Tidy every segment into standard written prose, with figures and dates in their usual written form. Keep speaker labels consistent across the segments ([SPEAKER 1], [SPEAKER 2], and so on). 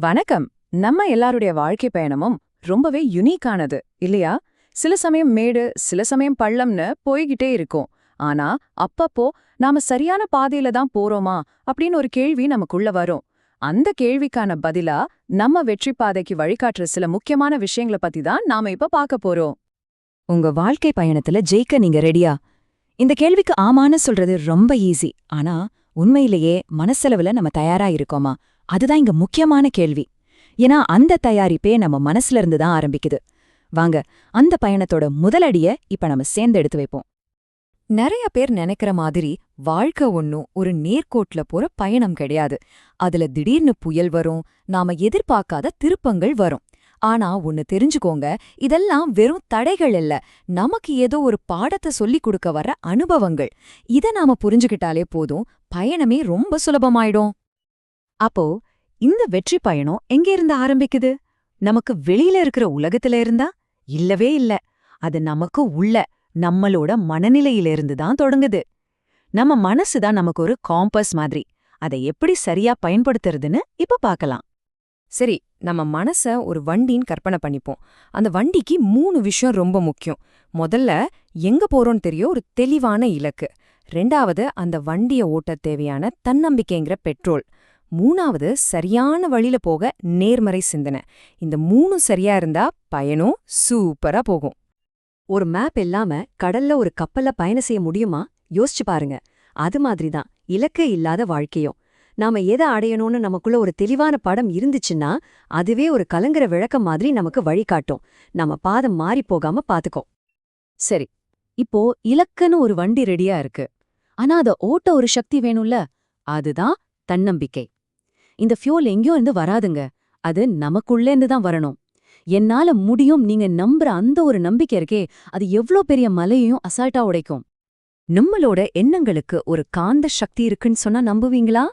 [SPEAKER 1] வணக்கம். நம்ம எல்லாருடைய வாழ்க்கை பயணமும் ரொம்பவே யுனிக்கானது இல்லையா? சில சமயம் மேடு, சில சமயம் பள்ளம்னு போய்கிட்டே இருக்கும். ஆனா அப்பப்போ நாம சரியான பாதையில தான் போறோமா அப்படின்னு ஒரு கேள்வி நமக்குள்ள வரும். அந்த கேள்விக்கான பதிலா நம்ம வெற்றி பாதைக்கு வழிகாட்டுற சில முக்கியமான விஷயங்களை பத்தி தான் நாம இப்ப பார்க்க போறோம்.
[SPEAKER 2] உங்க வாழ்க்கை பயணத்துல ஜெயிக்க நீங்க ரெடியா? இந்த கேள்விக்கு ஆமான்னு சொல்றது ரொம்ப ஈஸி. ஆனா உண்மையிலேயே மனசளவுல நம்ம தயாரா இருக்கோமா? அதுதான் இங்க முக்கியமான கேள்வி. ஏன்னா அந்த தயாரிப்பே நம்ம மனசுல இருந்து தான் ஆரம்பிக்குது. வாங்க, அந்த பயணத்தோட முதலடிய இப்ப நம்ம சேர்ந்து எடுத்து வைப்போம். நிறைய பேர் நினைக்கிற மாதிரி வாழ்க்கை ஒன்னும் ஒரு நேர்கோட்ல போற பயணம் கிடையாது. அதுல திடீர்னு புயல் வரும், நாம எதிர்பார்க்காத திருப்பங்கள் வரும். ஆனா ஒன்னு தெரிஞ்சுக்கோங்க, இதெல்லாம் வெறும் தடைகள் இல்ல, நமக்கு ஏதோ ஒரு பாடத்தை சொல்லிக் கொடுக்க வர்ற அனுபவங்கள். இத நாம புரிஞ்சுக்கிட்டாலே போதும், பயணமே ரொம்ப சுலபமாயிடும். அப்போ இந்த வெற்றி பயணம் எங்க இருந்து ஆரம்பிக்குது? நமக்கு வெளியில இருக்கிற உலகத்துல இருந்தா? இல்லவே இல்ல. அது நமக்கு உள்ள நம்மளோட மனநிலையிலிருந்து தான் தொடங்குது. நம்ம மனசுதான் நமக்கு ஒரு காம்பஸ் மாதிரி. அதை எப்படி சரியா பயன்படுத்துறதுன்னு இப்ப பார்க்கலாம்.
[SPEAKER 3] சரி, நம்ம மனச ஒரு வண்டின்னு கற்பனை பண்ணிப்போம். அந்த வண்டிக்கு 3 விஷயம் ரொம்ப முக்கியம். முதல்ல, எங்க போறோம்னு தெரிய ஒரு தெளிவான இலக்கு. 2வது, அந்த வண்டிய ஓட்ட தேவையான தன்னம்பிக்கைங்கிற பெட்ரோல். 3வது, சரியான வழியில போக நேர்மறை சிந்தனை. இந்த 3ம் சரியா இருந்தா பயணம் சூப்பரா போகும்.
[SPEAKER 2] ஒரு மேப் இல்லாம கடல்ல ஒரு கப்பல்ல பயணம் செய்ய முடியுமா? யோசிச்சு பாருங்க. அது மாதிரிதான் இலக்கே இல்லாத வாழ்க்கையும். நாம எதை அடையணும்னு நமக்குள்ள ஒரு தெளிவான படம் இருந்துச்சுன்னா, அதுவே ஒரு கலங்குற விளக்கம் மாதிரி நமக்கு வழிகாட்டும். நம்ம பாதம் மாறி போகாம பாத்துக்கோ. சரி, இப்போ இலக்குன்னு ஒரு வண்டி ரெடியா இருக்கு. ஆனா அத ஓட்ட ஒரு சக்தி வேணும்ல? அதுதான் தன்னம்பிக்கை. இந்த ஃபியூல் எங்கேயோ இருந்து வராதுங்க. அது நமக்குள்ளேந்து தான் வரணும். என்னால முடியும் நீங்க நம்புற அந்த ஒரு நம்பிக்கை இருக்கே, அது எவ்ளோ பெரிய மலையையும் அசால்ட்டா உடைக்கும். நம்மளோட எண்ணங்களுக்கு ஒரு காந்த சக்தி இருக்குன்னு சொன்னா நம்புவீங்களா?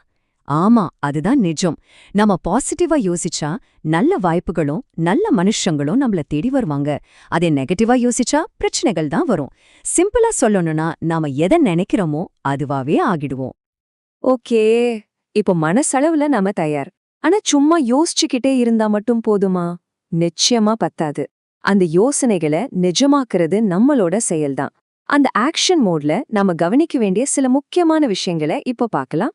[SPEAKER 2] ஆமா, அதுதான் நிஜம். நம்ம பாசிட்டிவா யோசிச்சா நல்ல வாய்ப்புகளும் நல்ல மனுஷங்களும் நம்மள தேடி வருவாங்க. அதே நெகட்டிவா யோசிச்சா பிரச்சனைகள் தான் வரும். சிம்பிளா சொல்லணும்னா, நாம எதை நினைக்கிறோமோ அதுவாவே ஆகிடுவோம்.
[SPEAKER 3] ஓகே, இப்போ மனசளவுல நாம தயார். ஆனா சும்மா யோசிச்சுக்கிட்டே இருந்தா மட்டும் போதுமா? நிச்சயமா பத்தாது. அந்த யோசனைகளை நிஜமாக்குறது நம்மளோட செயல்தான். அந்த ஆக்ஷன் மோட்ல நாம கவனிக்க வேண்டிய சில முக்கியமான விஷயங்களை இப்போ பார்க்கலாம்.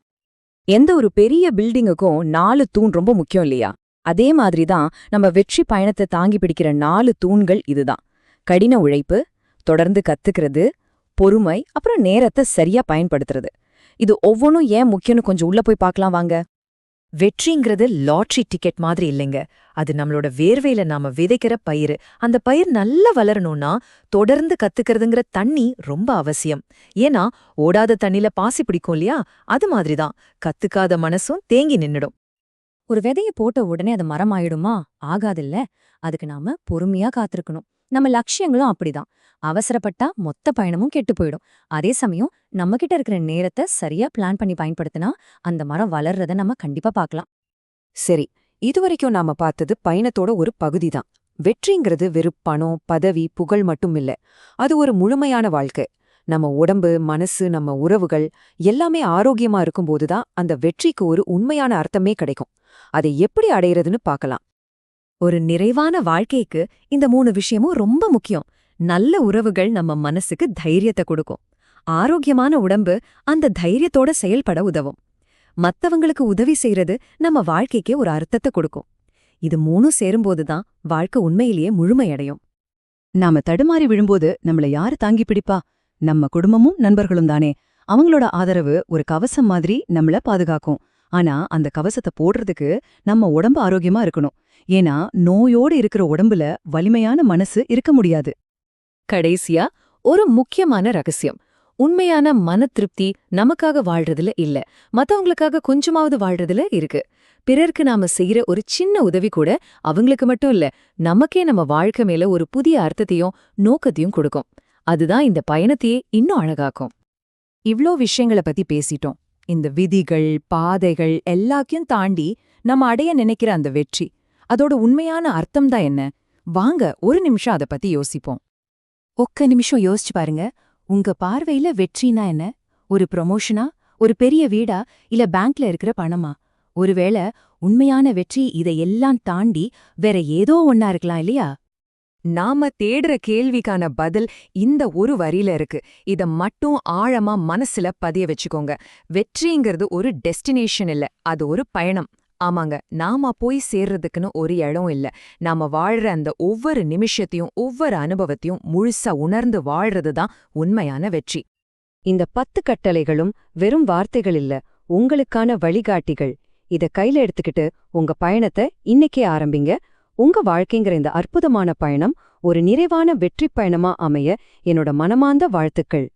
[SPEAKER 2] எந்த ஒரு பெரிய பில்டிங்குக்கும் 4 தூண் ரொம்ப முக்கியம் இல்லையா? அதே மாதிரி தான் நம்ம வெற்றி பயணத்தை தாங்கி பிடிக்கிற 4 தூண்கள் இதுதான். கடின உழைப்பு, தொடர்ந்து கத்துக்கிறது, பொறுமை, அப்புறம் நேரத்தை சரியா பயன்படுத்துறது. இது ஒவ்வொன்றும் ஏன் முக்கியம்னு கொஞ்சம் உள்ள போய் பார்க்கலாம் வாங்க. வெற்றிங்கிறது லாட்டரி டிக்கெட் மாதிரி இல்லைங்க. அது நம்மளோட வேர்வையில நாம விதைக்கிற பயிர். அந்த பயிர் நல்லா வளரணும்னா தொடர்ந்து கத்துக்கிறதுங்கிற தண்ணி ரொம்ப அவசியம். ஏன்னா ஓடாத தண்ணில பாசி பிடிக்கும் இல்லையா? அது மாதிரிதான் கத்துக்காத மனசும் தேங்கி நின்னுடும். ஒரு விதைய போட்ட உடனே அது மரம் ஆயிடுமா? ஆகாதில்ல. அதுக்கு நாம பொறுமையா காத்திருக்கணும். நம்ம லட்சியங்களும் அப்படிதான். அவசரப்பட்டா மொத்த பயணமும் கெட்டு போயிடும். அதே சமயம் நம்ம கிட்ட இருக்கிற நேரத்தை சரியா பிளான் பண்ணி பயன்படுத்தினா அந்த மரம் வளர்றத நம்ம கண்டிப்பா பார்க்கலாம்.
[SPEAKER 3] சரி, இதுவரைக்கும் நாம பார்த்தது பயணத்தோட ஒரு பகுதிதான். வெற்றிங்கிறது வெறும் பணம், பதவி, புகழ் மட்டும் இல்ல. அது ஒரு முழுமையான வாழ்க்கை. நம்ம உடம்பு, மனசு, நம்ம உறவுகள் எல்லாமே ஆரோக்கியமா இருக்கும்போதுதான் அந்த வெற்றிக்கு ஒரு உண்மையான அர்த்தமே கிடைக்கும். அதை எப்படி அடையிறதுன்னு பார்க்கலாம்.
[SPEAKER 2] ஒரு நிறைவான வாழ்க்கைக்கு இந்த 3 விஷயமும் ரொம்ப முக்கியம். நல்ல உறவுகள் நம்ம மனசுக்கு தைரியத்தை கொடுக்கும். ஆரோக்கியமான உடம்பு அந்த தைரியத்தோட செயல்பட உதவும். மத்தவங்களுக்கு உதவி செய்யறது நம்ம வாழ்க்கைக்கே ஒரு அர்த்தத்தை கொடுக்கும். இது 3ம் சேரும்போதுதான் வாழ்க்கை உண்மையிலேயே முழுமையடையும். நாம தடுமாறி விழும்போது நம்மள யாரு தாங்கி பிடிப்பா? நம்ம குடும்பமும் நண்பர்களும் தானே. அவங்களோட ஆதரவு ஒரு கவசம் மாதிரி நம்மள பாதுகாக்கும். ஆனா அந்த கவசத்தை போடுறதுக்கு நம்ம உடம்பு ஆரோக்கியமா இருக்கணும். ஏன்னா நோயோடு இருக்கிற உடம்புல வலிமையான மனசு இருக்க முடியாது. கடைசியா ஒரு முக்கியமான ரகசியம். உண்மையான மன திருப்தி நமக்காக வாழ்றதுல இல்ல, மத்தவங்களுக்காக கொஞ்சமாவது வாழ்றதுல இருக்கு. பிறருக்கு நாம செய்யற ஒரு சின்ன உதவி கூட அவங்களுக்கு மட்டும் இல்ல, நமக்கே நம்ம வாழ்க்கை மேல ஒரு புதிய அர்த்தத்தையும் நோக்கத்தையும் கொடுக்கும். அதுதான் இந்த பயணத்தையே இன்னும் அழகாக்கும். இவ்ளோ விஷயங்களை பத்தி பேசிட்டோம். இந்த விதிகள், பாதைகள் எல்லாத்தையும் தாண்டி நம்ம அடைய நினைக்கிற அந்த வெற்றி, அதோட உண்மையான அர்த்தம்தான் என்ன? வாங்க ஒரு நிமிஷம் அதை பத்தி யோசிப்போம். ஒக்க நிமிஷம் யோசிச்சு பாருங்க. உங்க பார்வையில வெற்றினா என்ன? ஒரு ப்ரொமோஷனா? ஒரு பெரிய வீடா? இல்ல பேங்க்ல இருக்கிற பணமா? ஒருவேளை உண்மையான வெற்றி இதையெல்லாம் தாண்டி வேற ஏதோ ஒண்ணா இருக்கலாம் இல்லையா?
[SPEAKER 3] நாம தேடுற கேள்விக்கான பதில் இந்த ஒரு வரியில இருக்கு. இத மட்டும் ஆழமா மனசுல பதிய வச்சுக்கோங்க. வெற்றிங்கிறது ஒரு டெஸ்டினேஷன் இல்ல, அது ஒரு பயணம். ஆமாங்க, நாம போய் சேர்றதுக்குன்னு ஒரு இடம் இல்ல. நாம வாழ்ற அந்த ஒவ்வொரு நிமிஷத்தையும் ஒவ்வொரு அனுபவத்தையும் முழுசா உணர்ந்து வாழ்றது தான் உண்மையான வெற்றி.
[SPEAKER 2] இந்த 10 கட்டளைகளும் வெறும் வார்த்தைகள் இல்ல, உங்களுக்கான வழிகாட்டிகள். இத கையில எடுத்துக்கிட்டு உங்க பயணத்தை இன்னைக்கே ஆரம்பிங்க. உங்க வாழ்க்கைங்கிற இந்த அற்புதமான பயணம் ஒரு நிறைவான வெற்றி பயணமா அமைய என்னோட மனமார்ந்த வாழ்த்துக்கள்.